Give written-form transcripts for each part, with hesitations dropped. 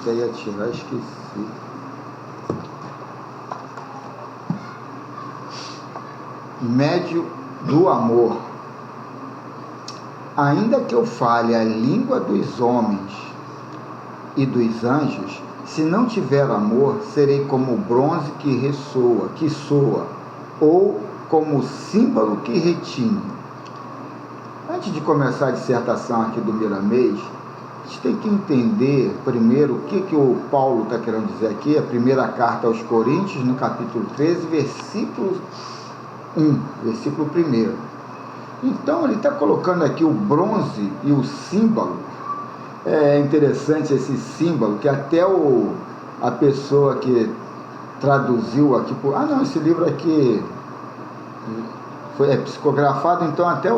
até ia tirar, esqueci. Médio do amor. Ainda que eu fale a língua dos homens e dos anjos, se não tiver amor, serei como o bronze que ressoa, que soa, ou como o símbolo que retine. Antes de começar a dissertação aqui do Miramês, a gente tem que entender primeiro o que o Paulo está querendo dizer aqui, a primeira carta aos Coríntios, no capítulo 13, versículo 1. Então ele está colocando aqui o bronze e o símbolo. É interessante esse símbolo, que até a pessoa que traduziu aqui, esse livro aqui é psicografado, então até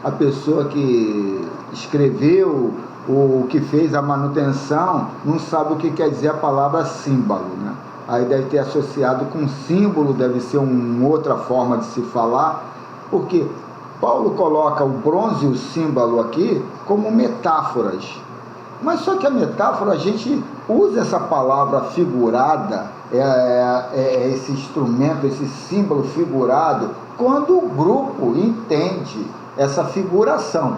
a pessoa que escreveu, o que fez a manutenção, não sabe o que quer dizer a palavra símbolo, né? Aí deve ter associado com símbolo, deve ser uma outra forma de se falar, porque Paulo coloca o bronze e o símbolo aqui como metáforas. Mas só que a metáfora, a gente usa essa palavra figurada, esse instrumento, esse símbolo figurado, quando o grupo entende essa figuração.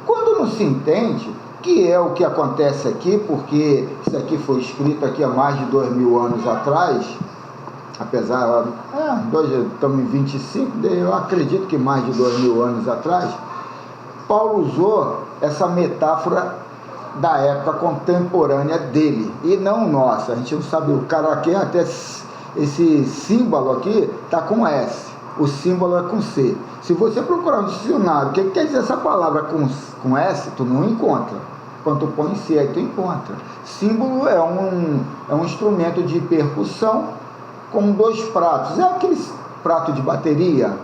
Quando não se entende, que é o que acontece aqui, porque isso aqui foi escrito aqui há mais de 2000 anos atrás, apesar, estamos em 25, eu acredito que mais de 2000 anos atrás, Paulo usou essa metáfora da época contemporânea dele, e não nossa. A gente não sabe, o cara aqui, até esse símbolo aqui está com S, o símbolo é com C. Se você procurar no dicionário, o que quer dizer essa palavra com S, tu não encontra. Quando tu põe C, aí tu encontra. Símbolo é um instrumento de percussão com dois pratos. É aquele prato de bateria,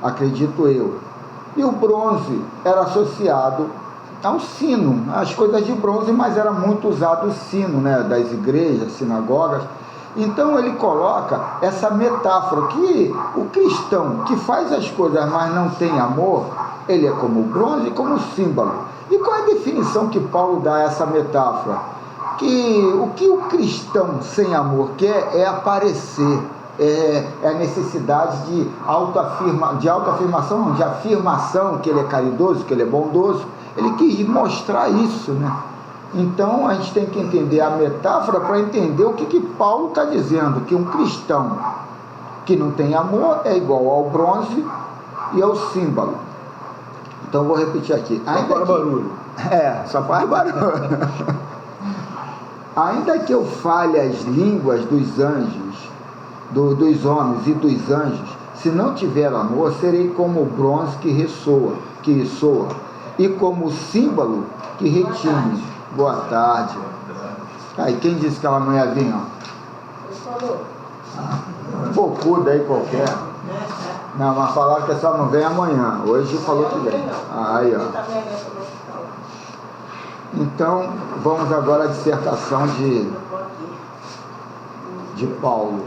acredito eu. E o bronze era associado ao sino, as coisas de bronze, mas era muito usado o sino, né, das igrejas, sinagogas. Então ele coloca essa metáfora, que o cristão que faz as coisas, mas não tem amor, ele é como o bronze e como o símbolo. E qual é a definição que Paulo dá a essa metáfora? Que o que o cristão sem amor quer é aparecer, é a necessidade de autoafirmação, de afirmação que ele é caridoso, que ele é bondoso. Ele quis mostrar isso, né? Então a gente tem que entender a metáfora para entender o que Paulo está dizendo, que um cristão que não tem amor é igual ao bronze e ao símbolo. Então vou repetir aqui. Só faz barulho. Só faz barulho. Ainda que eu fale as línguas dos anjos, dos homens e dos anjos, se não tiver amor, serei como o bronze que soa, e como o símbolo que retine. Boa tarde. Aí, quem disse que ela não ia vir, ó? Bocuda aí qualquer. Não, mas falaram que só não vem amanhã. Hoje falou que vem. Aí, ó. Então, vamos agora à dissertação de Paulo.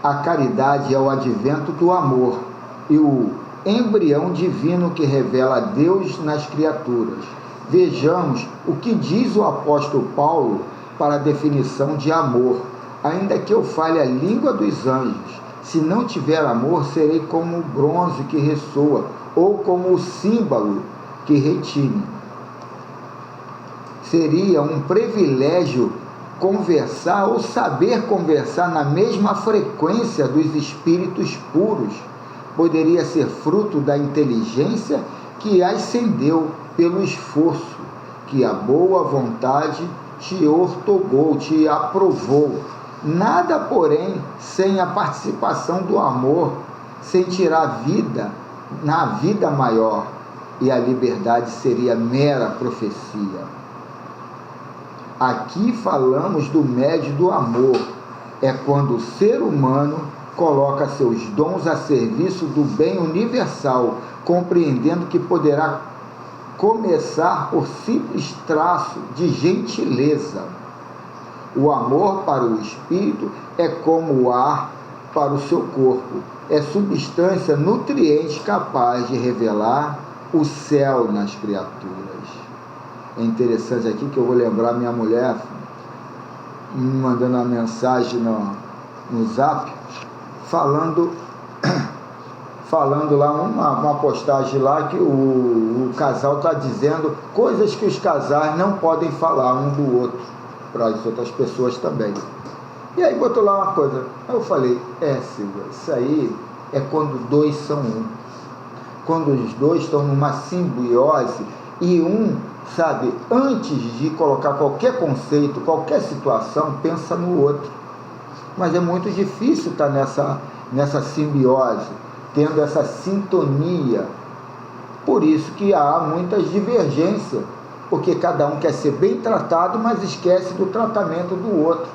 A caridade é o advento do amor e o embrião divino que revela Deus nas criaturas. Vejamos o que diz o apóstolo Paulo para a definição de amor. Ainda que eu fale a língua dos anjos, se não tiver amor, serei como o bronze que ressoa, ou como o símbolo que retine. Seria um privilégio conversar ou saber conversar na mesma frequência dos espíritos puros. Poderia ser fruto da inteligência que ascendeu pelo esforço, que a boa vontade te ortogou, te aprovou. Nada, porém, sem a participação do amor, sem tirar vida na vida maior, e a liberdade seria mera profecia. Aqui falamos do médio do amor. É quando o ser humano coloca seus dons a serviço do bem universal, compreendendo que poderá começar por simples traço de gentileza. O amor para o espírito é como o ar para o seu corpo, é substância nutriente capaz de revelar o céu nas criaturas. É interessante aqui que eu vou lembrar minha mulher, me mandando uma mensagem no Zap, falando lá, uma postagem lá que o casal está dizendo coisas que os casais não podem falar um do outro para as outras pessoas também. E aí botou lá uma coisa. Aí eu falei, Silvia, isso aí é quando dois são um. Quando os dois estão numa simbiose e um, sabe, antes de colocar qualquer conceito, qualquer situação, pensa no outro. Mas é muito difícil estar nessa simbiose, tendo essa sintonia. Por isso que há muitas divergências, porque cada um quer ser bem tratado, mas esquece do tratamento do outro.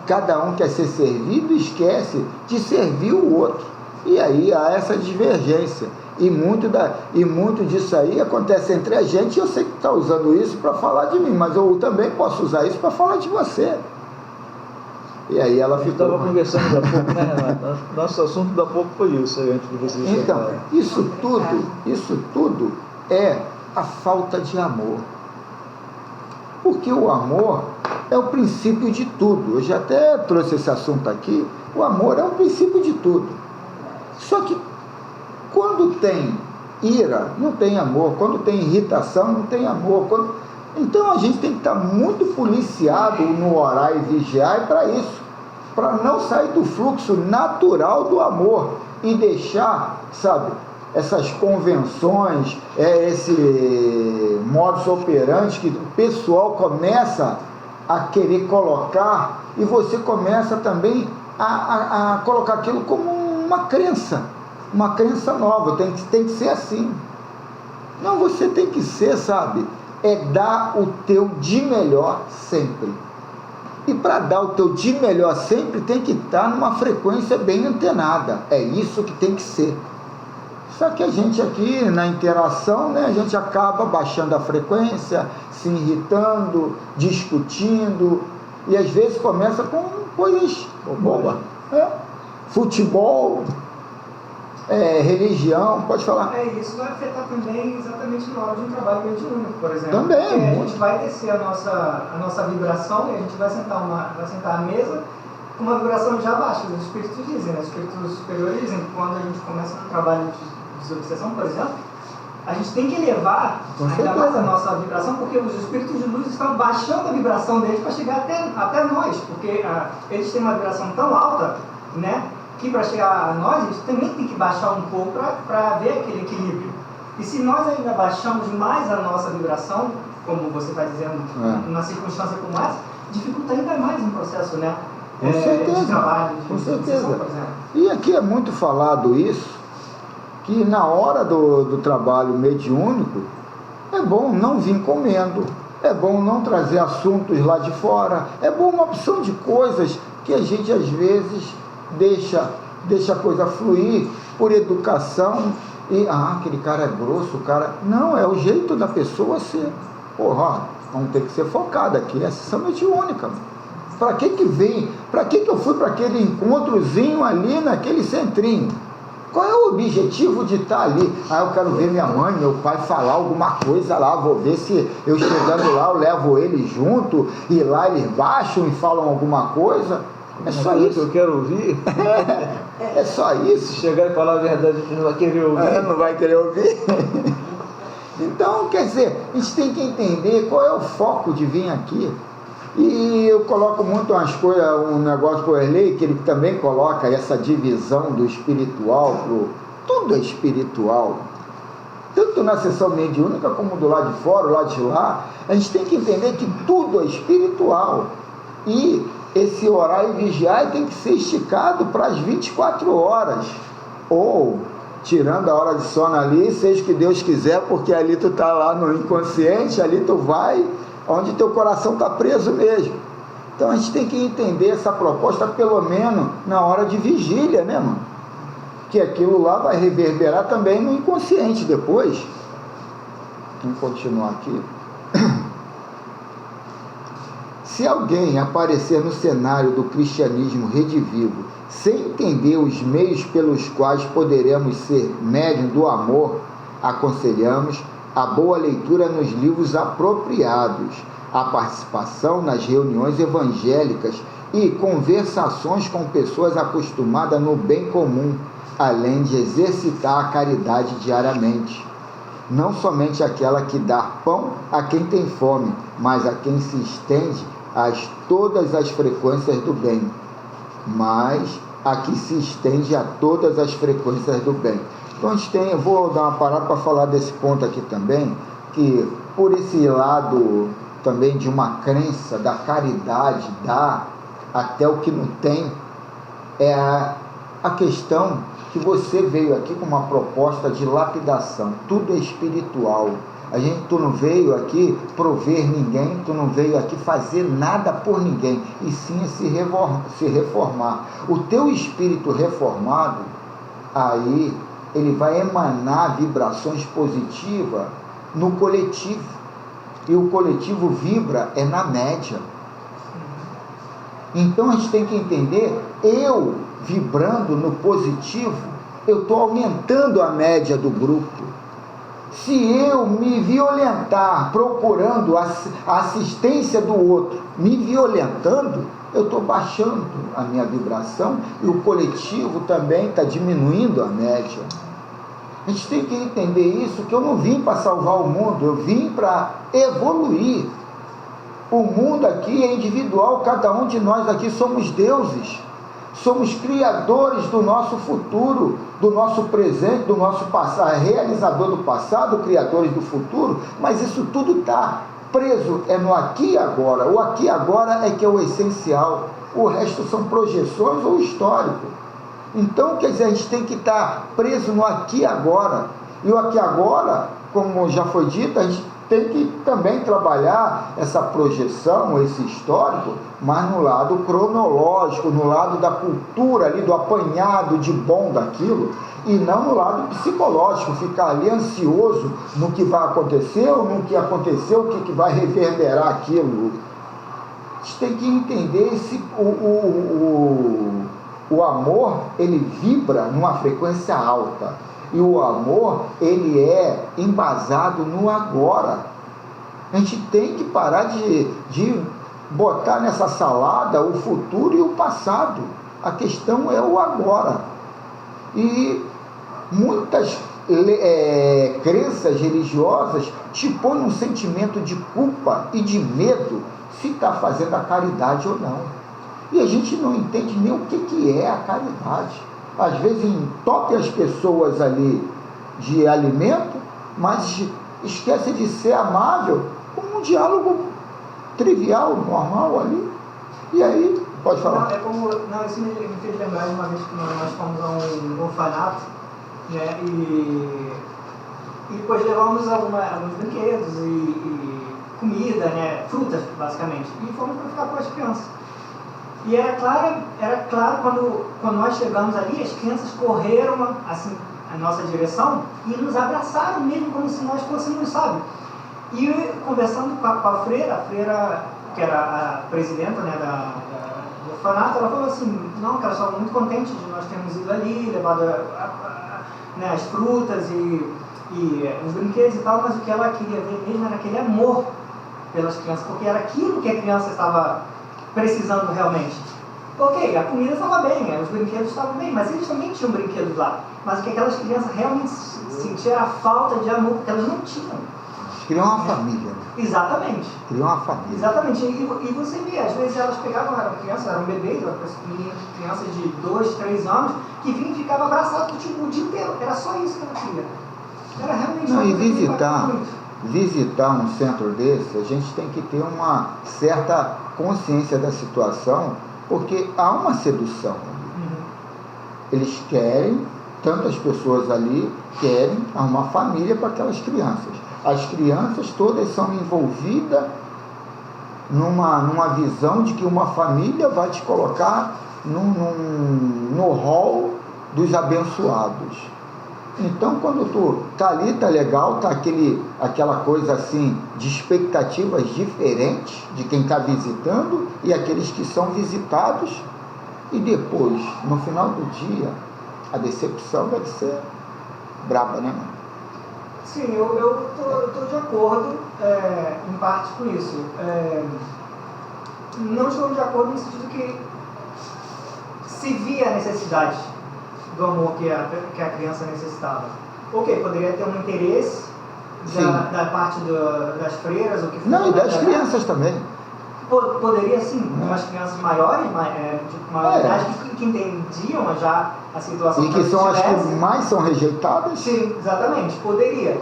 Cada um quer ser servido e esquece de servir o outro. E aí há essa divergência. E muito disso aí acontece entre a gente. Eu sei que está usando isso para falar de mim, mas eu também posso usar isso para falar de você. E aí ela ficou... estava conversando há pouco, né, Renato? Nosso assunto da pouco foi isso, antes de você chegar. Então, isso tudo é a falta de amor. Porque o amor é o princípio de tudo. Eu já até trouxe esse assunto aqui. O amor é o princípio de tudo. Só que quando tem ira, não tem amor. Quando tem irritação, não tem amor. Então a gente tem que estar muito policiado no orar e vigiar para isso, para não sair do fluxo natural do amor e deixar, sabe, essas convenções, esse modus operandi que o pessoal começa a querer colocar e você começa também a colocar aquilo como uma crença nova. Tem que ser assim. Não, você tem que ser, sabe, dar o teu de melhor sempre. E para dar o teu de melhor sempre, tem que estar numa frequência bem antenada. É isso que tem que ser. Só que a gente aqui, na interação, né, a gente acaba baixando a frequência, se irritando, discutindo, e às vezes começa com coisas bobas. Futebol, religião, pode falar. Isso vai afetar também exatamente na hora de um trabalho mediúnico, por exemplo. Também. Porque a gente vai descer a nossa vibração e a gente vai sentar à mesa com uma vibração já baixa. Os espíritos dizem, né? Os espíritos superiores dizem que quando a gente começa um trabalho de desobsessão, por exemplo, a gente tem que elevar ainda mais a nossa vibração, porque os espíritos de luz estão baixando a vibração deles para chegar até nós, porque eles têm uma vibração tão alta, né, que para chegar a nós, a gente também tem que baixar um pouco para ver aquele equilíbrio. E se nós ainda baixamos mais a nossa vibração, como você está dizendo, numa circunstância como essa, dificulta ainda mais um processo, né, com certeza, de trabalho, de com certeza. por exemplo. E aqui é muito falado isso, que na hora do trabalho mediúnico, é bom não vir comendo, é bom não trazer assuntos lá de fora, é bom uma opção de coisas que a gente às vezes deixa a coisa fluir por educação e, aquele cara é grosso, o cara... Não, é o jeito da pessoa ser. Porra, vamos ter que ser focado aqui, é sessão mediúnica. Para que vem? Para que eu fui para aquele encontrozinho ali naquele centrinho? Qual é o objetivo de estar ali? Eu quero ver minha mãe, meu pai falar alguma coisa lá, vou ver se eu chegando lá, eu levo eles junto, e lá eles baixam e falam alguma coisa. É só isso que eu quero ouvir. É só isso. Se chegar e falar a verdade, a gente não vai querer ouvir. Não vai querer ouvir. Então, quer dizer, a gente tem que entender qual é o foco de vir aqui. E eu coloco muito umas coisas, um negócio para o Erlei, que ele também coloca essa divisão do espiritual, tudo é espiritual. Tanto na sessão mediúnica como do lado de fora, do lado de lá, a gente tem que entender que tudo é espiritual. E esse orar e vigiar tem que ser esticado para as 24 horas. Ou, tirando a hora de sono ali, seja o que Deus quiser, porque ali tu está lá no inconsciente, ali tu vai... onde teu coração está preso mesmo. Então a gente tem que entender essa proposta pelo menos na hora de vigília, né, mano? Que aquilo lá vai reverberar também no inconsciente depois. Vamos continuar aqui. Se alguém aparecer no cenário do cristianismo redivivo sem entender os meios pelos quais poderemos ser médium do amor, aconselhamos a boa leitura nos livros apropriados, a participação nas reuniões evangélicas e conversações com pessoas acostumadas no bem comum, além de exercitar a caridade diariamente. Não somente aquela que dá pão a quem tem fome, mas a quem se estende a todas as frequências do bem, mas a que se estende a todas as frequências do bem. Então, eu vou dar uma parada para falar desse ponto aqui também, que por esse lado também de uma crença da caridade, dar até o que não tem, é a questão que você veio aqui com uma proposta de lapidação. Tudo é espiritual. Tu não veio aqui prover ninguém, tu não veio aqui fazer nada por ninguém, e sim se reformar. O teu espírito reformado, aí ele vai emanar vibrações positivas no coletivo, e o coletivo vibra na média. Então a gente tem que entender, eu vibrando no positivo, eu estou aumentando a média do grupo. Se eu me violentar procurando a assistência do outro, me violentando, eu estou baixando a minha vibração, e o coletivo também está diminuindo a média. A gente tem que entender isso, que eu não vim para salvar o mundo, eu vim para evoluir. O mundo aqui é individual, cada um de nós aqui somos deuses. Somos criadores do nosso futuro, do nosso presente, do nosso passado, realizador do passado, criadores do futuro, mas isso tudo está preso, no aqui e agora. O aqui e agora é que é o essencial, o resto são projeções ou histórico. Então, quer dizer, a gente tem que estar preso no aqui e agora. E o aqui e agora, como já foi dito, a gente tem que também trabalhar essa projeção, esse histórico, mas no lado cronológico, no lado da cultura ali, do apanhado de bom daquilo, e não no lado psicológico, ficar ali ansioso no que vai acontecer, ou no que aconteceu, o que vai reverberar aquilo. A gente tem que entender o amor, ele vibra numa frequência alta. E o amor, ele é embasado no agora. A gente tem que parar de botar nessa salada o futuro e o passado. A questão é o agora. E muitas crenças religiosas te põem um sentimento de culpa e de medo se está fazendo a caridade ou não. E a gente não entende nem o que é a caridade. Às vezes entope as pessoas ali de alimento, mas esquece de ser amável, com um diálogo trivial, normal ali. E aí, pode falar. Isso me fez lembrar de uma vez que nós fomos a um orfanato, né, e depois levamos alguns brinquedos e comida, né, frutas, basicamente, e fomos para ficar com as crianças. E era claro quando nós chegamos ali, as crianças correram assim, a nossa direção e nos abraçaram mesmo como se nós fôssemos, sabe? E eu, conversando com a freira, que era a presidenta, né, do orfanato, ela falou assim, não, que ela estava muito contente de nós termos ido ali, levado né, as frutas e os brinquedos e tal, mas o que ela queria ver mesmo era aquele amor pelas crianças, porque era aquilo que a criança estava precisando realmente. Ok, a comida estava bem, os brinquedos estavam bem, mas eles também tinham brinquedos lá. Mas o que aquelas crianças realmente sentiam era a falta de amor, porque elas não tinham. Criam uma família. Exatamente. Criam uma família. Exatamente. E você vê, às vezes elas pegavam, eram bebês, crianças de 2, 3 anos, que vinham e ficavam abraçados o dia inteiro. Era só isso que ela queria. Era realmente não, e visitar um centro desse, a gente tem que ter uma certa consciência da situação, porque há uma sedução ali. Uhum. Eles querem, tantas pessoas ali querem arrumar família para aquelas crianças. As crianças todas são envolvidas numa visão de que uma família vai te colocar no rol dos abençoados. Então, quando tu tá ali, tá legal, tá aquela coisa assim de expectativas diferentes de quem está visitando e aqueles que são visitados, e depois, no final do dia, a decepção deve ser braba, né, mano? Sim, eu tô de acordo, em parte com isso. Não estou de acordo no sentido que se via a necessidade do amor que a criança necessitava. Ok, poderia ter um interesse da parte das freiras, ou que Não, e das crianças também. Poderia sim, umas crianças maiores, de maior idade, que entendiam já a situação. E que são as que mais são rejeitadas. Sim, exatamente, poderia.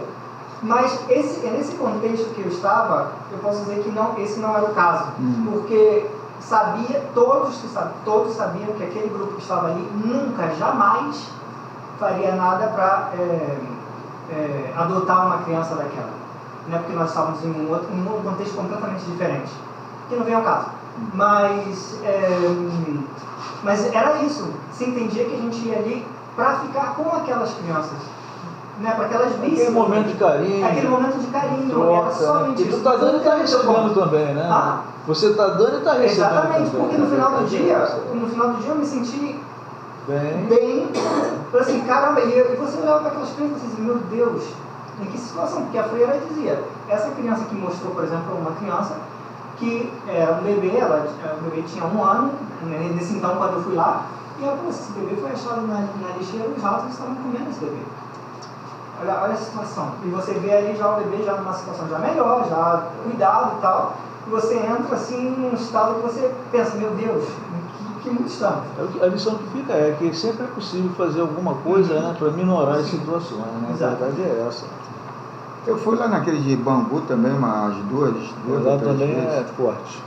Mas nesse contexto que eu estava, eu posso dizer que esse não era o caso. Porque todos sabiam que aquele grupo que estava ali nunca, jamais faria nada para adotar uma criança daquela. Não é porque nós estávamos em um contexto completamente diferente, que não vem ao caso. Mas era isso. Se entendia que a gente ia ali para ficar com aquelas crianças, né? Para que elas vissem. Aquele momento de carinho. Aquele momento de carinho. Troca, era somente né? isso. Tu está dando e está recebendo também, né? Você está dando e está recebendo. Exatamente, também, porque no final do dia eu me senti bem assim, caramba, e você olhava para aquelas crianças e dizia, meu Deus, em que situação? Porque a freira dizia, essa criança que mostrou, por exemplo, uma criança que era um bebê, o bebê tinha 1 ano, né, nesse então quando eu fui lá, e ela falou, esse bebê foi achado na lixeira, os ratos estavam comendo esse bebê. Olha a situação. E você vê ali já o bebê já numa situação já melhor, já cuidado e tal, e você entra assim num estado que você pensa, meu Deus, que mundo estamos. A lição que fica é que sempre é possível fazer alguma coisa, né, para minorar as situações, né? A verdade é essa. Eu fui lá naquele de Bangu também, umas duas Lá ou três também vezes. é forte.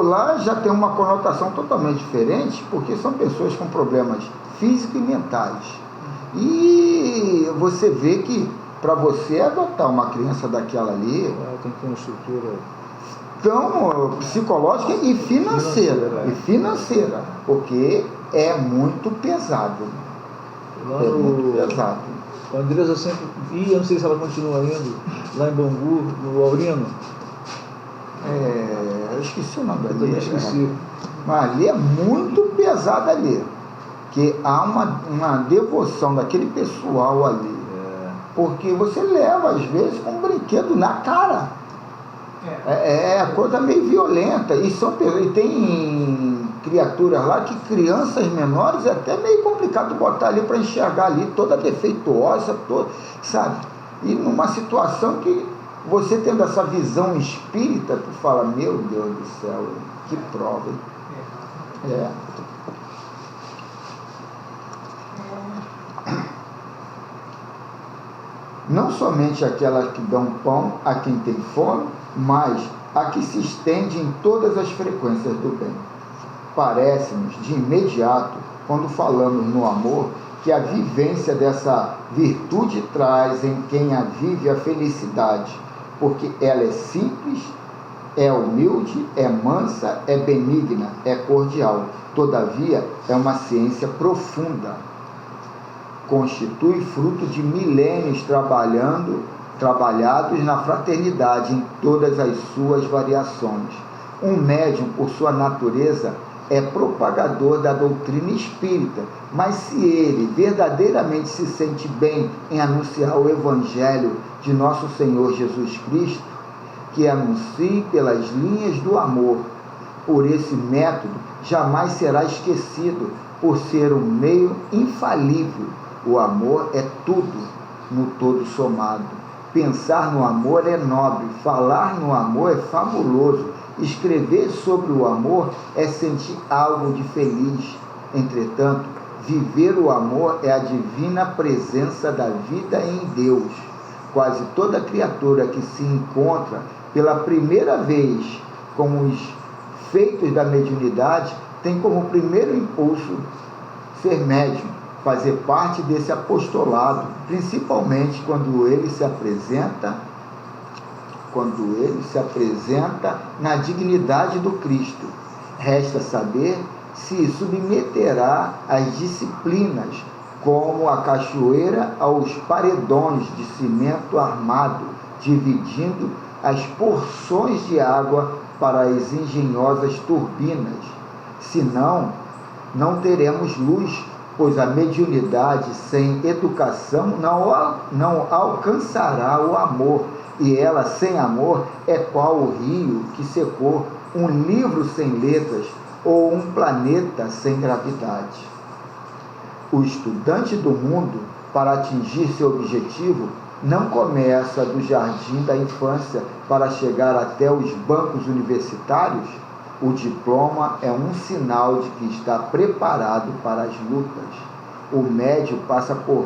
Lá já tem uma conotação totalmente diferente, porque são pessoas com problemas físicos e mentais. E você vê que para você adotar uma criança daquela ali, Tem que ter uma estrutura tão psicológica e financeira, porque é muito pesado. Muito pesado. A Andresa sempre ia, não sei se ela continua indo, lá em Bangu, no Aurino. Eu esqueci o nome Eu dali. também esqueci. Mas ali é muito pesado ali. Que há uma devoção daquele pessoal ali. Porque você leva, às vezes, um brinquedo na cara. É coisa meio violenta. E tem criaturas lá que crianças menores é até meio complicado botar ali para enxergar ali, toda defeituosa, sabe? E numa situação que você tendo essa visão espírita, tu fala, meu Deus do céu, que prova, hein? Não somente aquelas que dão pão a quem tem fome, mas a que se estende em todas as frequências do bem. Parece-nos, de imediato, quando falamos no amor, que a vivência dessa virtude traz em quem a vive a felicidade, porque ela é simples, é humilde, é mansa, é benigna, é cordial. Todavia, é uma ciência profunda. Constitui fruto de milênios trabalhados na fraternidade em todas as suas variações. Um médium, por sua natureza, é propagador da doutrina espírita, mas se ele verdadeiramente se sente bem em anunciar o Evangelho de nosso Senhor Jesus Cristo, que anuncie pelas linhas do amor, por esse método, jamais será esquecido, por ser um meio infalível. O amor é tudo, no todo somado. Pensar no amor é nobre, falar no amor é fabuloso, escrever sobre o amor é sentir algo de feliz. Entretanto, viver o amor é a divina presença da vida em Deus. Quase toda criatura que se encontra pela primeira vez com os feitos da mediunidade tem como primeiro impulso ser médium, fazer parte desse apostolado, principalmente quando ele se apresenta na dignidade do Cristo. Resta saber se submeterá às disciplinas, como a cachoeira aos paredões de cimento armado, dividindo as porções de água para as engenhosas turbinas. Senão, não teremos luz, pois a mediunidade sem educação não alcançará o amor, e ela sem amor é qual o rio que secou, um livro sem letras ou um planeta sem gravidade. O estudante do mundo, para atingir seu objetivo, não começa do jardim da infância para chegar até os bancos universitários. O diploma é um sinal de que está preparado para as lutas. O médio passa por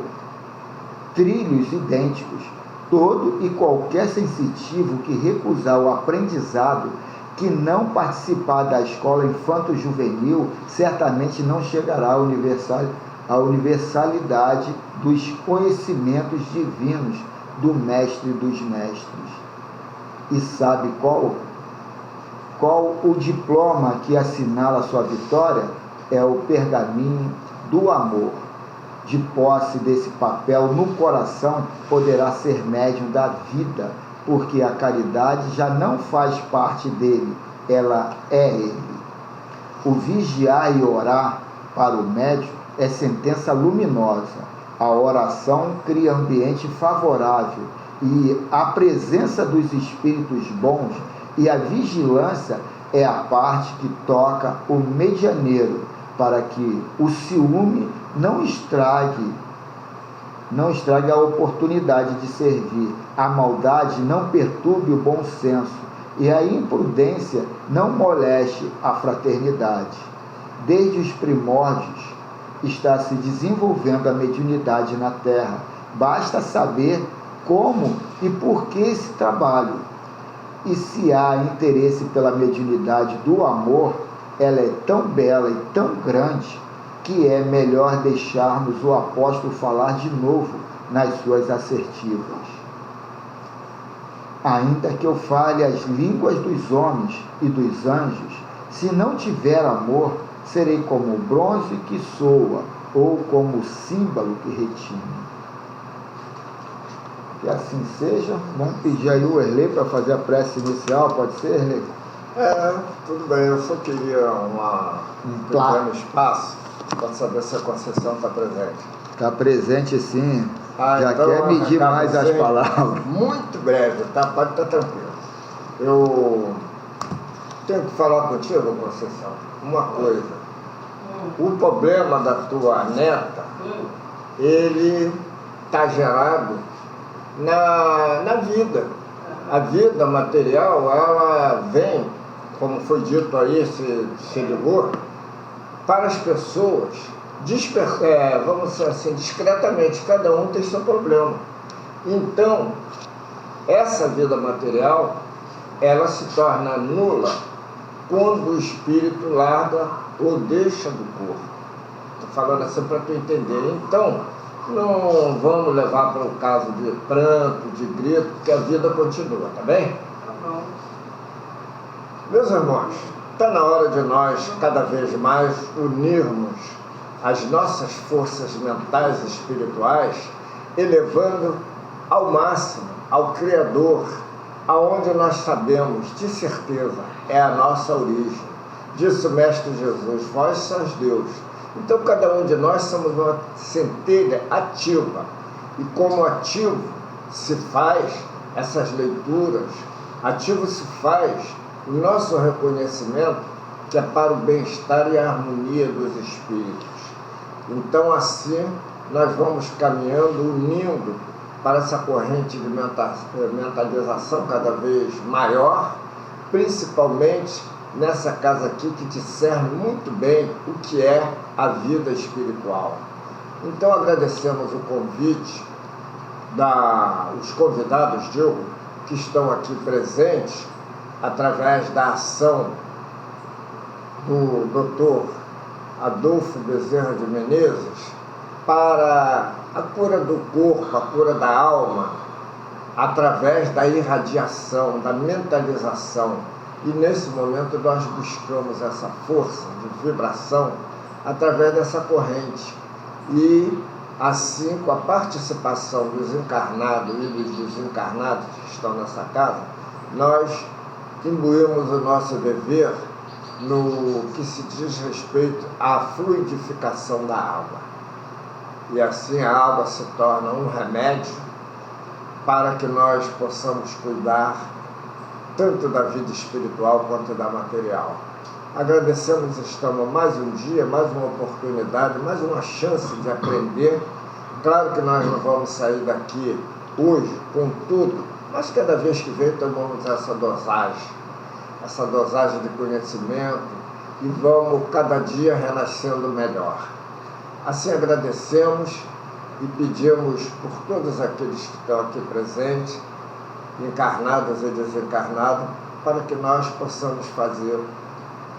trilhos idênticos. Todo e qualquer sensitivo que recusar o aprendizado, que não participar da escola infanto-juvenil, certamente não chegará à universalidade dos conhecimentos divinos do Mestre dos Mestres. E sabe qual o diploma que assinala sua vitória? É o pergaminho do amor. De posse desse papel no coração, poderá ser médium da vida, porque a caridade já não faz parte dele, ela é ele. O vigiar e orar para o médium é sentença luminosa. A oração cria ambiente favorável e a presença dos espíritos bons, e a vigilância é a parte que toca o medianeiro, para que o ciúme não estrague a oportunidade de servir, a maldade não perturbe o bom senso e a imprudência não moleste a fraternidade. Desde os primórdios está se desenvolvendo a mediunidade na Terra. Basta saber como e por que esse trabalho. E se há interesse pela mediunidade do amor, ela é tão bela e tão grande que é melhor deixarmos o apóstolo falar de novo nas suas assertivas. Ainda que eu fale as línguas dos homens e dos anjos, se não tiver amor, serei como o bronze que soa, ou como o símbolo que retine. Que assim seja. Vamos pedir aí o Erlei para fazer a prece inicial, pode ser, Erlei? Tudo bem, eu só queria um pequeno espaço para saber se a Conceição está presente. Está presente sim, já então quer medir mais as palavras. Muito breve, tá? Pode estar tranquilo. Eu tenho que falar contigo, Conceição, uma coisa. O problema da tua neta, ele está gerado na vida. A vida material, ela vem, como foi dito aí, se ligou, para as pessoas, vamos dizer assim, discretamente, cada um tem seu problema. Então, essa vida material, ela se torna nula quando o espírito larga ou deixa do corpo. Estou falando assim para tu entender. Então, não vamos levar para um caso de pranto, de grito, porque a vida continua, tá bem? Tá bom. Meus irmãos, está na hora de nós, cada vez mais, unirmos as nossas forças mentais e espirituais, elevando ao máximo, ao Criador, aonde nós sabemos, de certeza, é a nossa origem. Disse o Mestre Jesus, vós sois Deus. Então, cada um de nós somos uma centelha ativa. E como ativo se faz essas leituras, ativo se faz o nosso reconhecimento, que é para o bem-estar e a harmonia dos espíritos. Então, assim, nós vamos caminhando, unindo para essa corrente de mentalização cada vez maior, principalmente nessa casa aqui que discerne muito bem o que é a vida espiritual. Então agradecemos o convite dos convidados, Diogo, que estão aqui presentes, através da ação do Dr. Adolfo Bezerra de Menezes, para a cura do corpo, a cura da alma, através da irradiação, da mentalização. E nesse momento nós buscamos essa força de vibração através dessa corrente. E assim, com a participação dos encarnados e dos desencarnados que estão nessa casa, nós imbuímos o nosso dever no que se diz respeito à fluidificação da água. E assim a água se torna um remédio para que nós possamos cuidar tanto da vida espiritual quanto da material. Agradecemos, estamos mais um dia, mais uma oportunidade, mais uma chance de aprender. Claro que nós não vamos sair daqui hoje com tudo, mas cada vez que vem tomamos essa dosagem de conhecimento e vamos cada dia renascendo melhor. Assim agradecemos e pedimos por todos aqueles que estão aqui presentes, encarnados e desencarnados, para que nós possamos fazer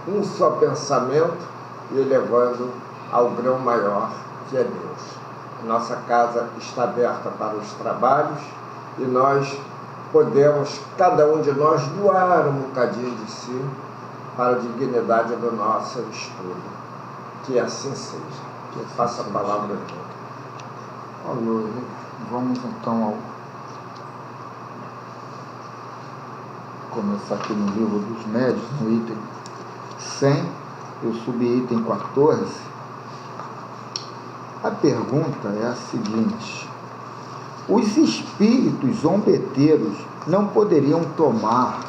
um só pensamento e elevando ao grão maior, que é Deus. Nossa casa está aberta para os trabalhos e nós podemos, cada um de nós, doar um bocadinho de si para a dignidade do nosso estudo. Que assim seja. Que faça a palavra aqui. Alô, vamos então começar aqui no livro dos médios, no item 100, o subitem 14. A pergunta é a seguinte: os espíritos zombeteiros não poderiam tomar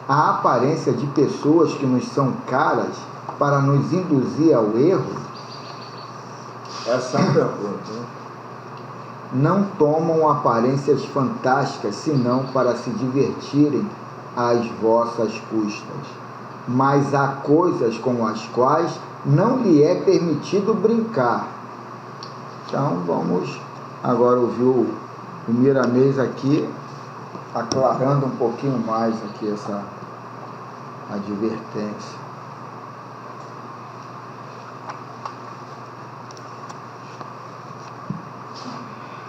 a aparência de pessoas que nos são caras para nos induzir ao erro? Essa é a pergunta, né? Não tomam aparências fantásticas senão para se divertirem às vossas custas, mas há coisas com as quais não lhe é permitido brincar. Então vamos agora ouvir o Miramês aqui, aclarando um pouquinho mais aqui essa advertência.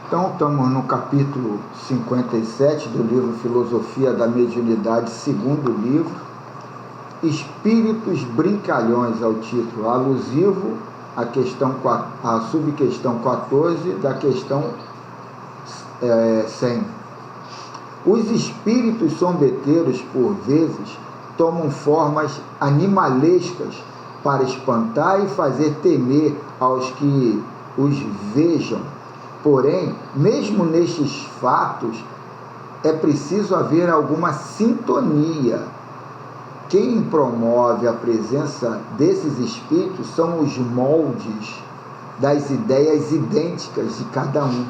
Então, estamos no capítulo 57 do livro Filosofia da Mediunidade, segundo livro, Espíritos Brincalhões, ao título, alusivo à subquestão 14 da questão 100. Os espíritos zombeteiros, por vezes, tomam formas animalescas para espantar e fazer temer aos que os vejam. Porém, mesmo nestes fatos, é preciso haver alguma sintonia. Quem promove a presença desses espíritos são os moldes das ideias idênticas de cada um.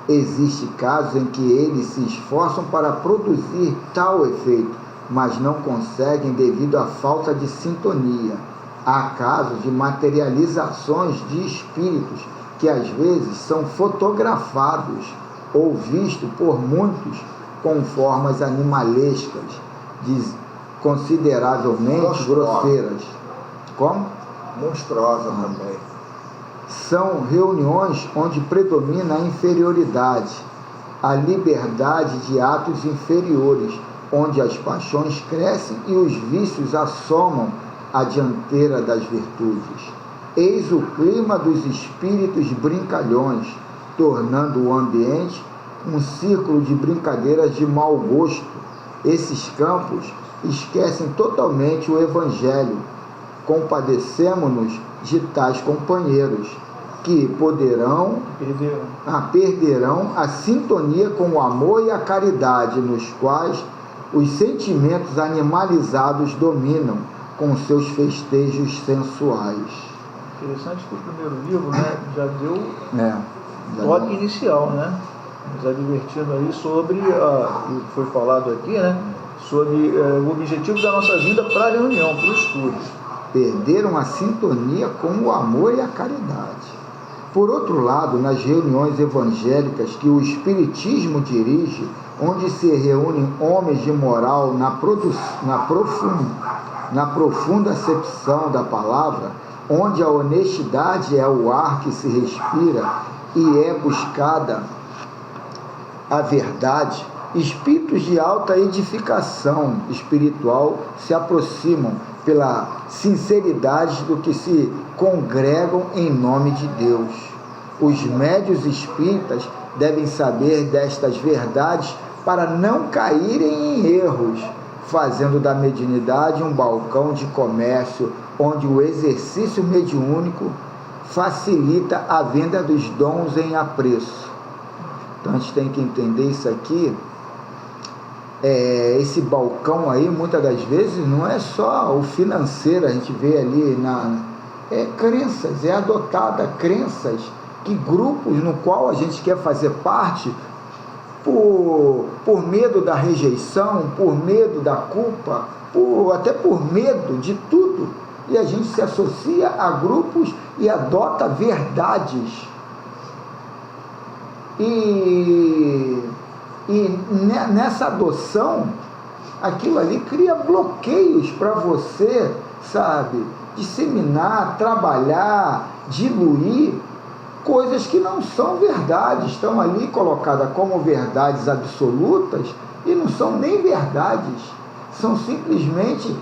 Existem casos em que eles se esforçam para produzir tal efeito, mas não conseguem devido à falta de sintonia. Há casos de materializações de espíritos que às vezes são fotografados ou vistos por muitos com formas animalescas, consideravelmente grosseiras. Como? Monstruosa também. São reuniões onde predomina a inferioridade, a liberdade de atos inferiores, onde as paixões crescem e os vícios assomam a dianteira das virtudes. Eis o clima dos espíritos brincalhões, tornando o ambiente um círculo de brincadeiras de mau gosto. Esses campos esquecem totalmente o Evangelho. Compadecemo-nos de tais companheiros, que perderão a sintonia com o amor e a caridade, nos quais os sentimentos animalizados dominam com seus festejos sensuais. Interessante que o primeiro livro, né, já deu toque inicial, né? Nos advertindo aí sobre, e foi falado aqui, né, sobre o objetivo da nossa vinda para a reunião, para o estudo. Perderam a sintonia com o amor e a caridade. Por outro lado, nas reuniões evangélicas que o Espiritismo dirige, onde se reúnem homens de moral na profunda acepção da palavra, onde a honestidade é o ar que se respira e é buscada a verdade, espíritos de alta edificação espiritual se aproximam pela sinceridade do que se congregam em nome de Deus. Os médios espíritas devem saber destas verdades para não caírem em erros, fazendo da mediunidade um balcão de comércio onde o exercício mediúnico facilita a venda dos dons em apreço. Então a gente tem que entender isso aqui. Esse balcão aí, muitas das vezes, não é só o financeiro, a gente vê ali crenças, adotada crenças que grupos no qual a gente quer fazer parte, por medo da rejeição, por medo da culpa, até por medo de tudo, e a gente se associa a grupos e adota verdades. E nessa adoção, aquilo ali cria bloqueios para você, sabe, disseminar, trabalhar, diluir coisas que não são verdades, estão ali colocadas como verdades absolutas e não são nem verdades, são simplesmente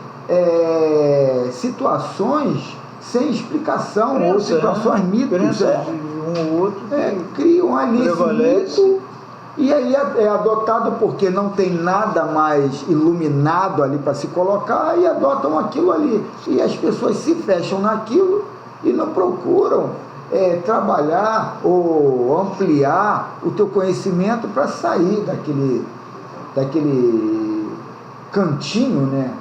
situações sem explicação, ou situações mitos, de um ou outro, criam ali prevalece. esse mito, e aí é adotado porque não tem nada mais iluminado ali para se colocar, e adotam aquilo ali, e as pessoas se fecham naquilo e não procuram trabalhar ou ampliar o teu conhecimento para sair daquele cantinho, né?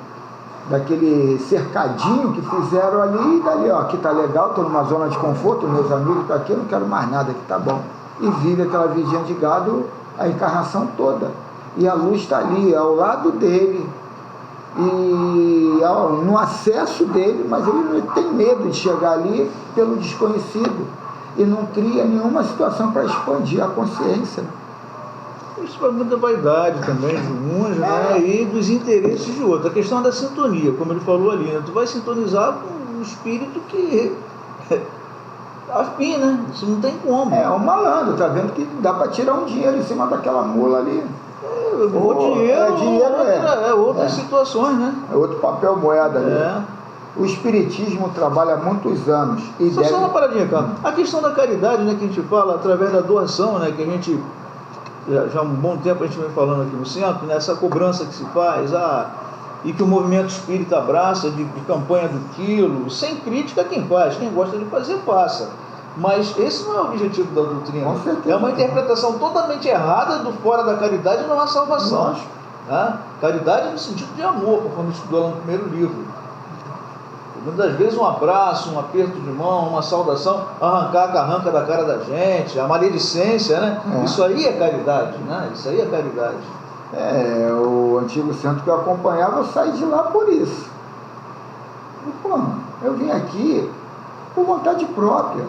Daquele cercadinho que fizeram ali, e dali, ó, aqui tá legal, estou numa zona de conforto, meus amigos estão aqui, eu não quero mais nada, aqui tá bom. E vive aquela vidinha de gado a encarnação toda. E a luz está ali, ao lado dele, e no acesso dele, mas ele não tem medo de chegar ali pelo desconhecido. E não cria nenhuma situação para expandir a consciência. Isso é muita vaidade também de uns, né? E dos interesses de outros. A questão da sintonia, como ele falou ali, né? Tu vai sintonizar com um espírito que afim, né? Isso não tem como. É um malandro, tá vendo que dá para tirar um dinheiro em cima daquela mula ali. Outras situações, né? É outro papel moeda ali. O espiritismo trabalha há muitos anos. E só uma paradinha, cara. A questão da caridade, né, que a gente fala através da doação, né, que a gente já há um bom tempo a gente vem falando aqui no centro, né, essa cobrança que se faz, e que o movimento espírita abraça de campanha do quilo, sem crítica a quem faz, quem gosta de fazer, passa. Mas esse não é o objetivo da doutrina. É uma interpretação totalmente errada do fora da caridade não há salvação. Tá? Caridade no sentido de amor, conforme estudou lá no primeiro livro. Muitas vezes um abraço, um aperto de mão, uma saudação, arrancar a carranca da cara da gente, a maledicência, né? Isso aí é caridade, né? Isso aí é caridade. O antigo centro que eu acompanhava, eu saí de lá por isso. E, eu vim aqui por vontade própria.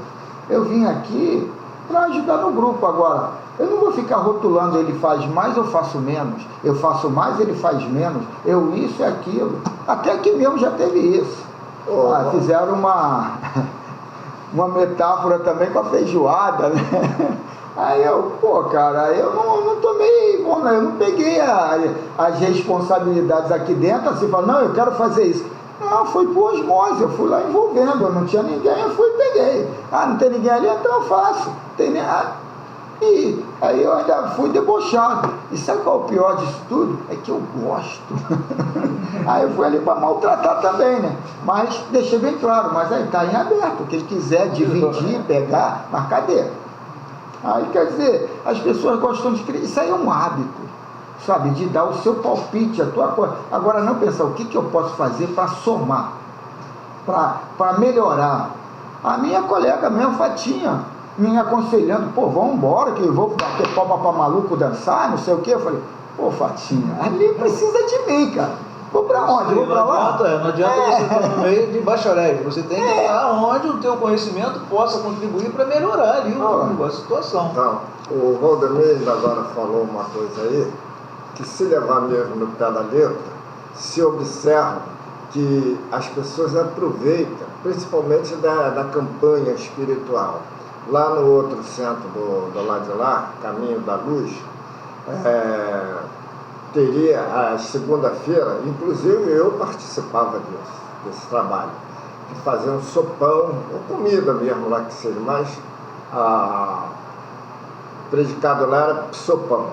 Eu vim aqui para ajudar no grupo. Agora, eu não vou ficar rotulando, ele faz mais, eu faço menos. Eu faço mais, ele faz menos. Eu isso e aquilo. Até aqui mesmo já teve isso. Fizeram uma metáfora também com a feijoada, né? Aí eu, cara, eu não tomei, eu não peguei as responsabilidades aqui dentro, assim, falando, não, eu quero fazer isso. Não, foi por osmose, eu fui lá envolvendo, eu não tinha ninguém, eu fui e peguei. Não tem ninguém ali, então eu faço. E aí eu ainda fui debochado. E sabe qual é o pior disso tudo? É que eu gosto. Aí eu fui ali para maltratar também, né? Mas deixei bem claro, mas aí está em aberto. Quem quiser dividir, pegar, mas cadê? Aí quer dizer, as pessoas gostam de criar. Isso aí é um hábito, sabe? De dar o seu palpite, a tua coisa. Agora não pensar o que eu posso fazer para somar, para melhorar. A minha colega mesmo, Fatinha, me aconselhando, vamos embora, que eu vou bater palma para maluco dançar, não sei o que. Eu falei, Fatinha, ali precisa de mim, cara. Vou para onde? Vou para lá? Não adianta você estar no meio de bacharéis. Você tem que estar onde o teu conhecimento possa contribuir para melhorar ali a situação. Então, o Valdemir agora falou uma coisa aí, que se levar mesmo no pé da letra, se observa que as pessoas aproveitam, principalmente da campanha espiritual. Lá no outro centro do lado de lá, Caminho da Luz, teria a segunda-feira, inclusive eu participava desse trabalho, de fazer um sopão, ou comida mesmo lá que seja, mas predicado lá era sopão.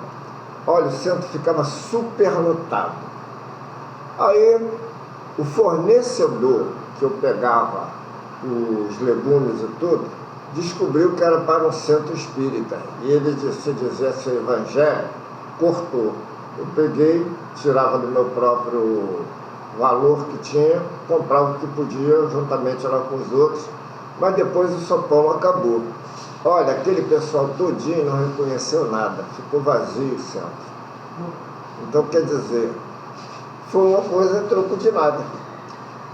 Olha, o centro ficava super lotado. Aí o fornecedor que eu pegava os legumes e tudo, descobriu que era para um centro espírita. E ele, se dissesse evangelho, cortou. Eu peguei, tirava do meu próprio valor que tinha, comprava o que podia, juntamente lá com os outros, mas depois o São Paulo acabou. Olha, aquele pessoal todinho não reconheceu nada, ficou vazio o centro. Então, quer dizer, foi uma coisa troco de nada.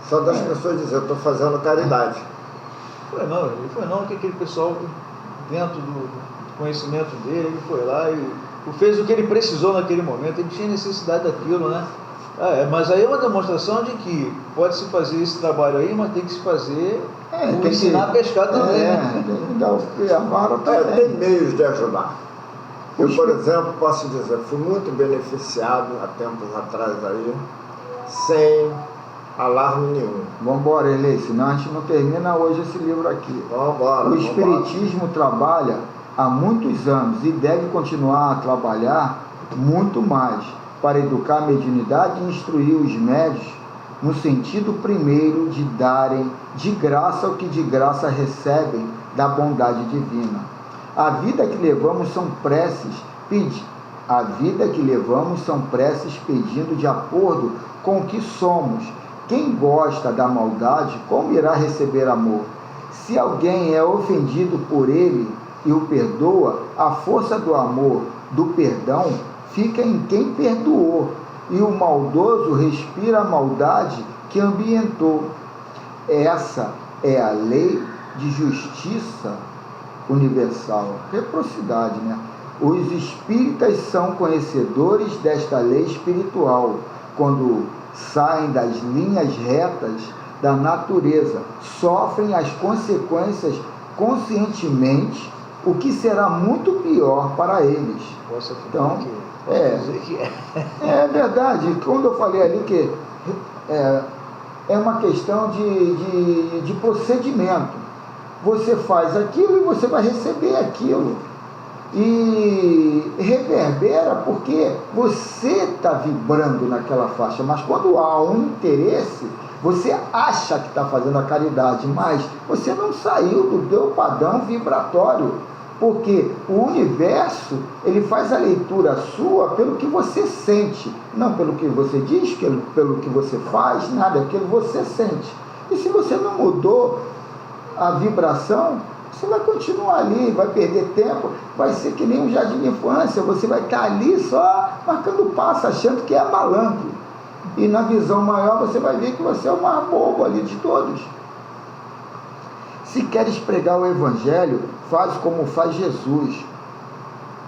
Só das pessoas dizer, eu estou fazendo caridade. Foi não que aquele pessoal, dentro do conhecimento dele, ele foi lá e fez o que ele precisou naquele momento, ele tinha necessidade daquilo, né? Mas aí é uma demonstração de que pode-se fazer esse trabalho aí, mas tem que se fazer, ensinar a pescar também, né? Tem meios de ajudar. Eu, por exemplo, posso dizer, fui muito beneficiado há tempos atrás aí, sem alarme nenhum. Vamos embora, Eli, senão a gente não termina hoje esse livro aqui. O Espiritismo trabalha há muitos anos e deve continuar a trabalhar muito mais para educar a mediunidade e instruir os médios no sentido primeiro de darem de graça o que de graça recebem da bondade divina. A vida que levamos são preces pedindo de acordo com o que somos. Quem gosta da maldade, como irá receber amor? Se alguém é ofendido por ele e o perdoa, a força do amor, do perdão, fica em quem perdoou, e o maldoso respira a maldade que ambientou. Essa é a lei de justiça universal. Reciprocidade, né? Os espíritas são conhecedores desta lei espiritual, quando saem das linhas retas da natureza, sofrem as consequências conscientemente, o que será muito pior para eles. Então, é verdade. Quando eu falei ali que é uma questão de procedimento. Você faz aquilo e você vai receber aquilo. E reverbera porque você está vibrando naquela faixa. Mas quando há um interesse, você acha que está fazendo a caridade, mas você não saiu do teu padrão vibratório. Porque o universo, ele faz a leitura sua pelo que você sente, não pelo que você diz, pelo que você faz, nada, é aquilo que você sente. E se você não mudou a vibração, você vai continuar ali, vai perder tempo, vai ser que nem um jardim de infância, você vai estar ali só marcando passo, achando que é malandro. E na visão maior você vai ver que você é o mais bobo ali de todos. Se queres pregar o Evangelho, faz como faz Jesus,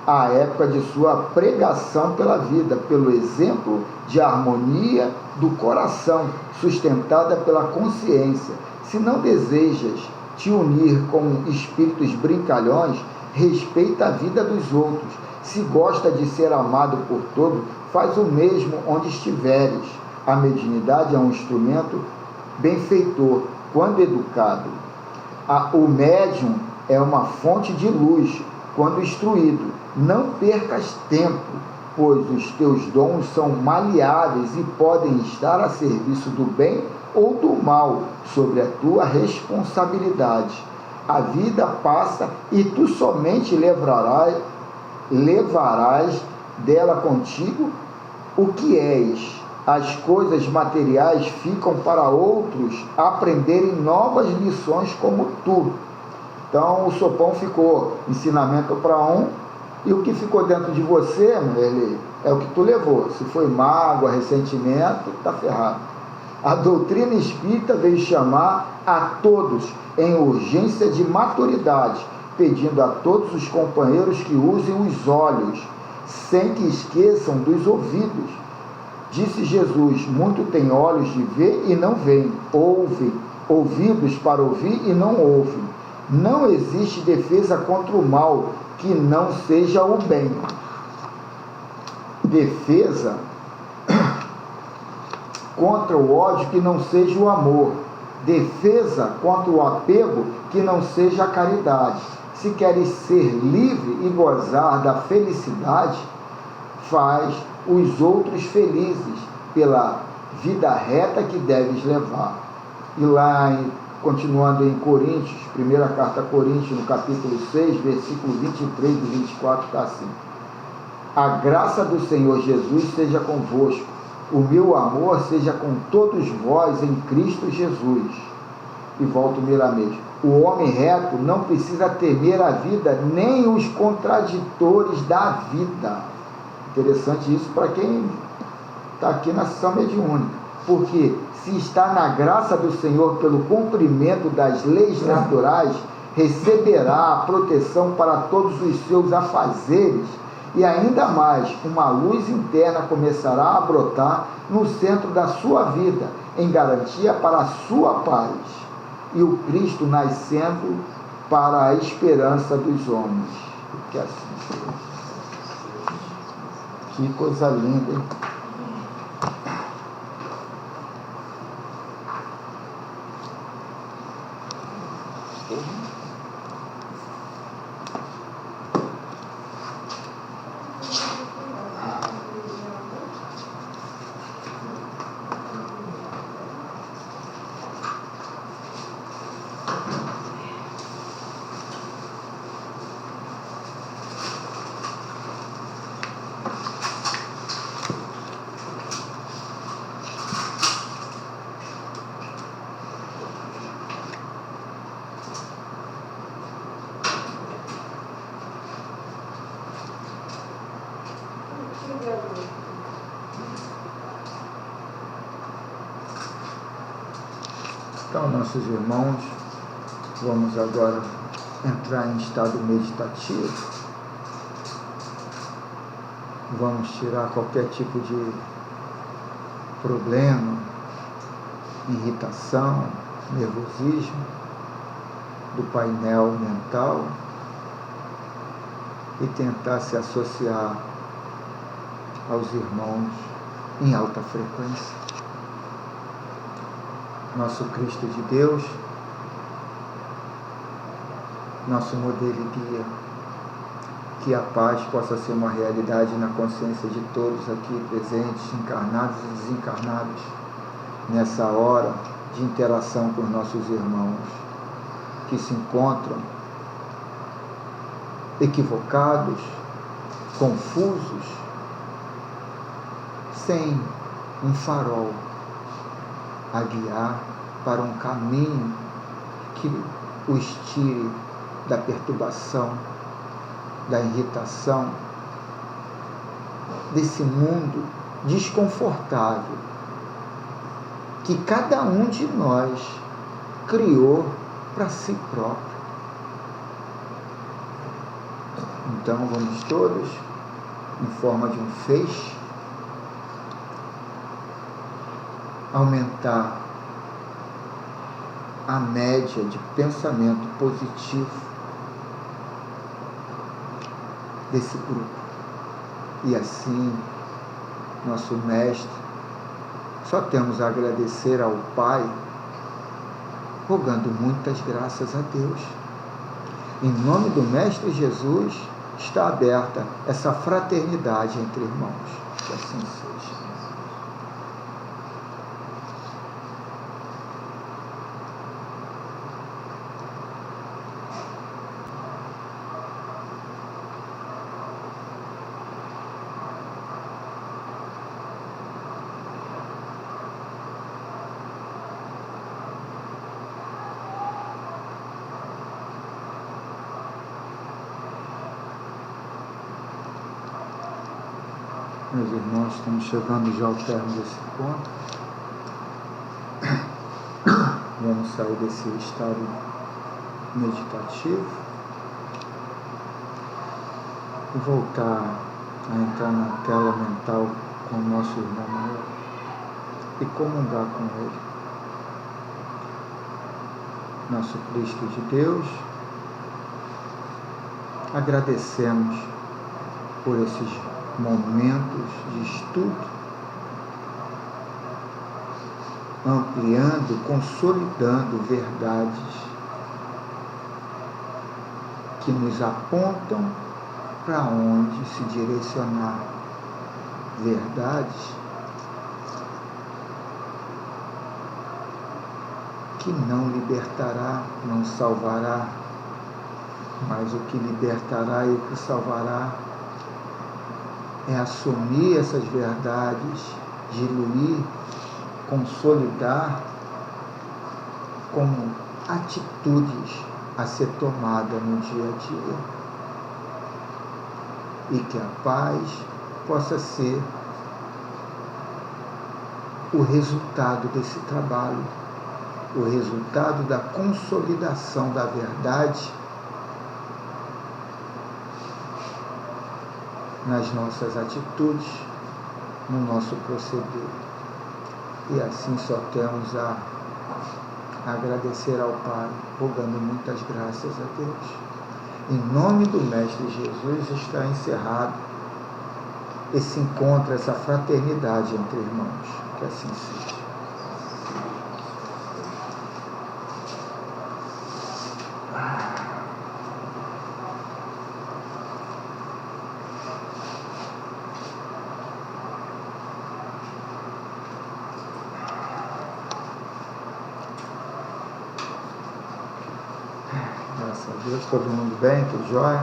à época de sua pregação pela vida, pelo exemplo de harmonia do coração, sustentada pela consciência. Se não desejas te unir com espíritos brincalhões, respeita a vida dos outros. Se gosta de ser amado por todos, faz o mesmo onde estiveres. A mediunidade é um instrumento benfeitor, quando educado. O médium é uma fonte de luz, quando instruído. Não percas tempo, pois os teus dons são maleáveis e podem estar a serviço do bem ou do mal, sobre a tua responsabilidade. A vida passa e tu somente levarás dela contigo o que és. As coisas materiais ficam para outros aprenderem novas lições como tu. Então o sopão ficou ensinamento para um, e o que ficou dentro de você, ele é o que tu levou. Se foi mágoa, ressentimento, está ferrado. A doutrina espírita veio chamar a todos em urgência de maturidade, pedindo a todos os companheiros que usem os olhos, sem que esqueçam dos ouvidos. Disse Jesus, muito tem olhos de ver e não veem, ouvem, ouvidos para ouvir e não ouvem. Não existe defesa contra o mal que não seja o bem. Defesa contra o ódio que não seja o amor. Defesa contra o apego que não seja a caridade. Se queres ser livre e gozar da felicidade, faz os outros felizes pela vida reta que deves levar. E lá, continuando em Coríntios, primeira carta a Coríntios, no capítulo 6, versículo 23 e 24, está assim: a graça do Senhor Jesus seja convosco, o meu amor seja com todos vós em Cristo Jesus. E volto mesmo. O homem reto não precisa temer a vida, nem os contraditores da vida. Interessante isso para quem está aqui na sessão mediúnica. Porque se está na graça do Senhor pelo cumprimento das leis naturais, receberá a proteção para todos os seus afazeres, e ainda mais, uma luz interna começará a brotar no centro da sua vida, em garantia para a sua paz, e o Cristo nascendo para a esperança dos homens. Que assim seja. Que coisa linda, hein? Então, nossos irmãos, vamos agora entrar em estado meditativo. Vamos tirar qualquer tipo de problema, irritação, nervosismo do painel mental e tentar se associar aos irmãos em alta frequência. Nosso Cristo de Deus, nosso modelo e guia, que a paz possa ser uma realidade na consciência de todos aqui presentes, encarnados e desencarnados, nessa hora de interação com os nossos irmãos, que se encontram equivocados, confusos, sem um farol a guiar para um caminho que os tire da perturbação, da irritação, desse mundo desconfortável que cada um de nós criou para si próprio. Então vamos todos, em forma de um feixe, aumentar a média de pensamento positivo desse grupo. E assim, nosso mestre, só temos a agradecer ao Pai, rogando muitas graças a Deus. Em nome do Mestre Jesus, está aberta essa fraternidade entre irmãos. Que assim seja. Meus irmãos, estamos chegando já ao término desse ponto. Vamos sair desse estado meditativo e voltar a entrar na tela mental com o nosso irmão maior e comungar com ele. Nosso Cristo de Deus, agradecemos por esses momentos de estudo, ampliando, consolidando verdades que nos apontam para onde se direcionar, verdades que não libertará, não salvará, mas o que libertará e o que salvará é assumir essas verdades, diluir, consolidar como atitudes a ser tomada no dia a dia. E que a paz possa ser o resultado desse trabalho, o resultado da consolidação da verdade nas nossas atitudes, no nosso proceder. E assim só temos a agradecer ao Pai, rogando muitas graças a Deus. Em nome do Mestre Jesus está encerrado esse encontro, essa fraternidade entre irmãos. Que assim seja. Graças a Deus, todo mundo bem, tudo jóia?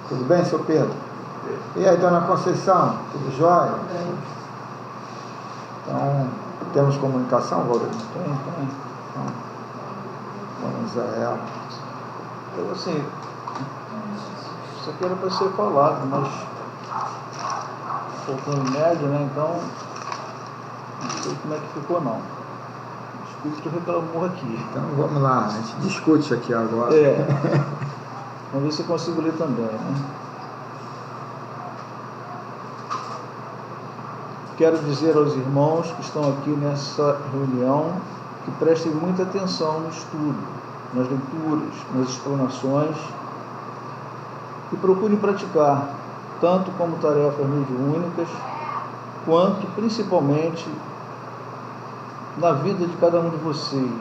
Tudo bem, seu Pedro? E aí, dona Conceição, tudo jóia? Então, temos comunicação, Valdir? Tem. Então, vamos a ela. Então, assim, isso aqui era para ser falado, mas faltando médio, né? Então, não sei como é que ficou, não. O Espírito reclamou aqui. Então, vamos lá, a gente discute aqui agora. Vamos ver se eu consigo ler também, né? Quero dizer aos irmãos que estão aqui nessa reunião que prestem muita atenção no estudo, nas leituras, nas explanações e procurem praticar, tanto como tarefas mediúnicas, quanto principalmente na vida de cada um de vocês,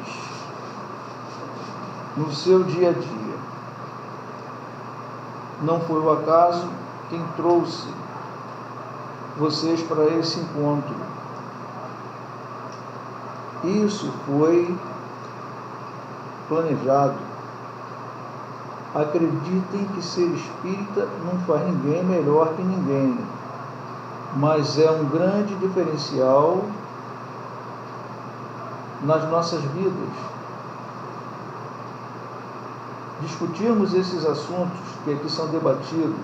no seu dia a dia. Não foi o acaso quem trouxe vocês para esse encontro. Isso foi planejado. Acreditem que ser espírita não faz ninguém melhor que ninguém, mas é um grande diferencial nas nossas vidas. Discutirmos esses assuntos que aqui são debatidos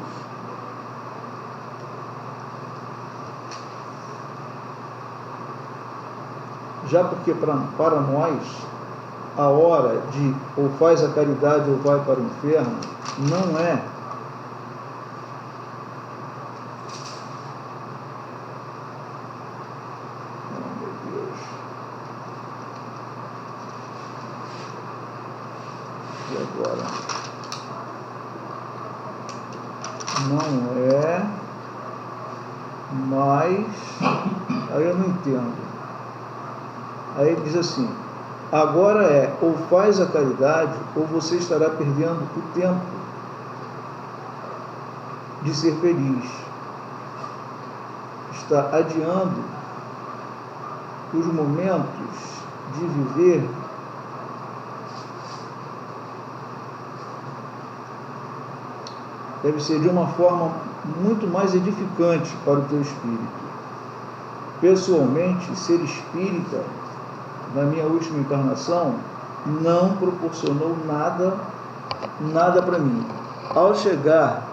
já porque para nós a hora de ou faz a caridade ou vai para o inferno não é agora não é mais, aí eu não entendo. Aí ele diz assim: agora é ou faz a caridade ou você estará perdendo o tempo de ser feliz, está adiando os momentos de viver deve ser de uma forma muito mais edificante para o teu espírito. Pessoalmente, ser espírita, na minha última encarnação, não proporcionou nada para mim. Ao chegar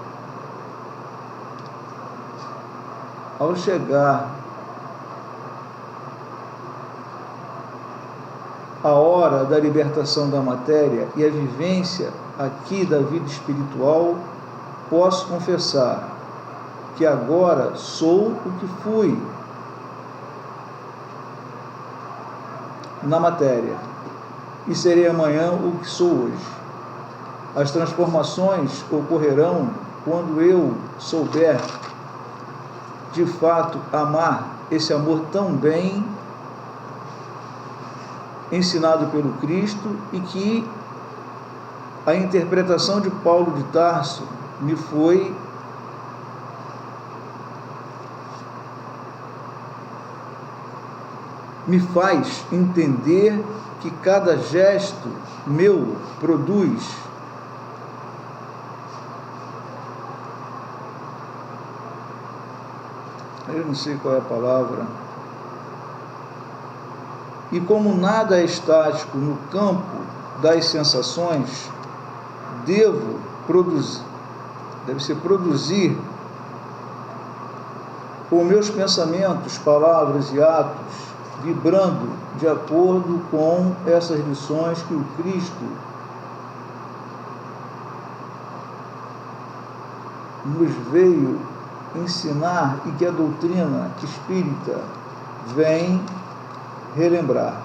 a hora da libertação da matéria e a vivência aqui da vida espiritual, posso confessar que agora sou o que fui na matéria e serei amanhã o que sou hoje. As transformações ocorrerão quando eu souber de fato amar esse amor tão bem ensinado pelo Cristo, e que a interpretação de Paulo de Tarso me foi me faz entender que cada gesto meu produz eu não sei qual é a palavra, e como nada é estático no campo das sensações, deve-se produzir por meus pensamentos, palavras e atos, vibrando de acordo com essas lições que o Cristo nos veio ensinar e que a doutrina espírita vem relembrar.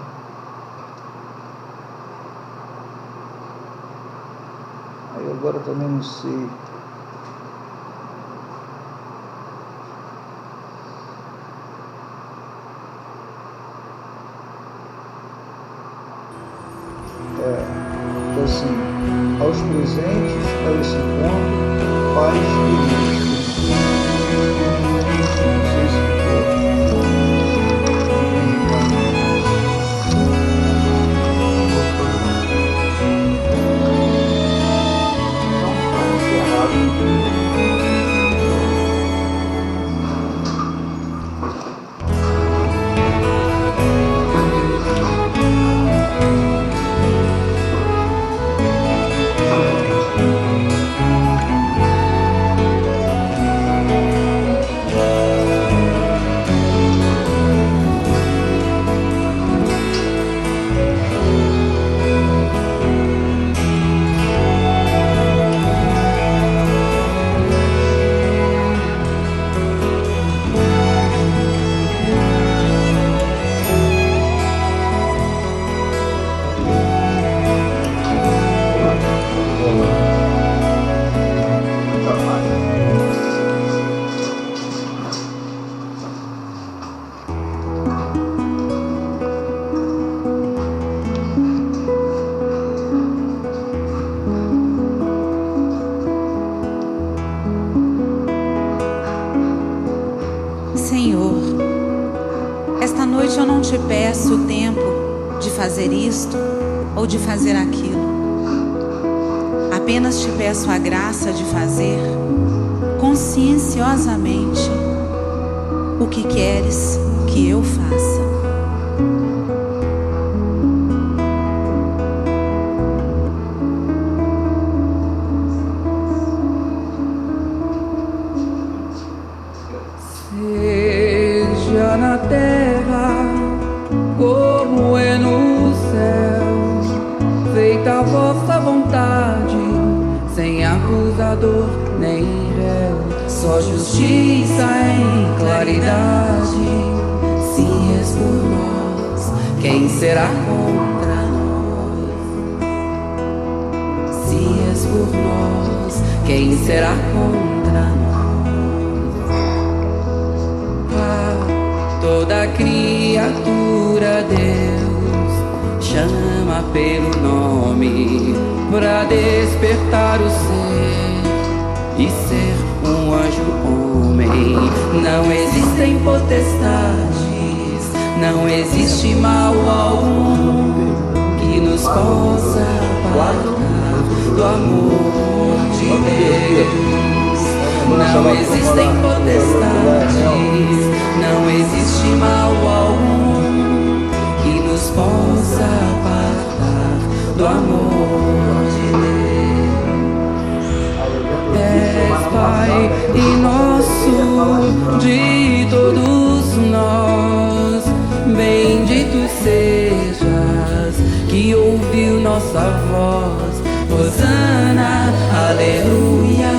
Aí agora também não sei. Assim, aos presentes a esse ponto, paz e luz. Não sei se Senhor, esta noite eu não te peço o tempo de fazer isto ou de fazer aquilo. Apenas te peço a graça de fazer conscienciosamente o que queres que eu faça. Seja na terra como é no céu, feita a vossa vontade, sem acusador nem réu, só justiça em claridade. Se és por nós, quem será contra nós? Se és por nós, quem será contra nós? Toda criatura Deus chama pelo nome, pra despertar o ser e ser um anjo homem. Não existem potestades, não existe mal algum que nos possa apartar do amor de Deus. Não existem potestades, não existe mal algum que nos possa apartar do amor de Deus. És Pai e nosso de todos nós, bendito sejas que ouviu nossa voz. Hosana, aleluia.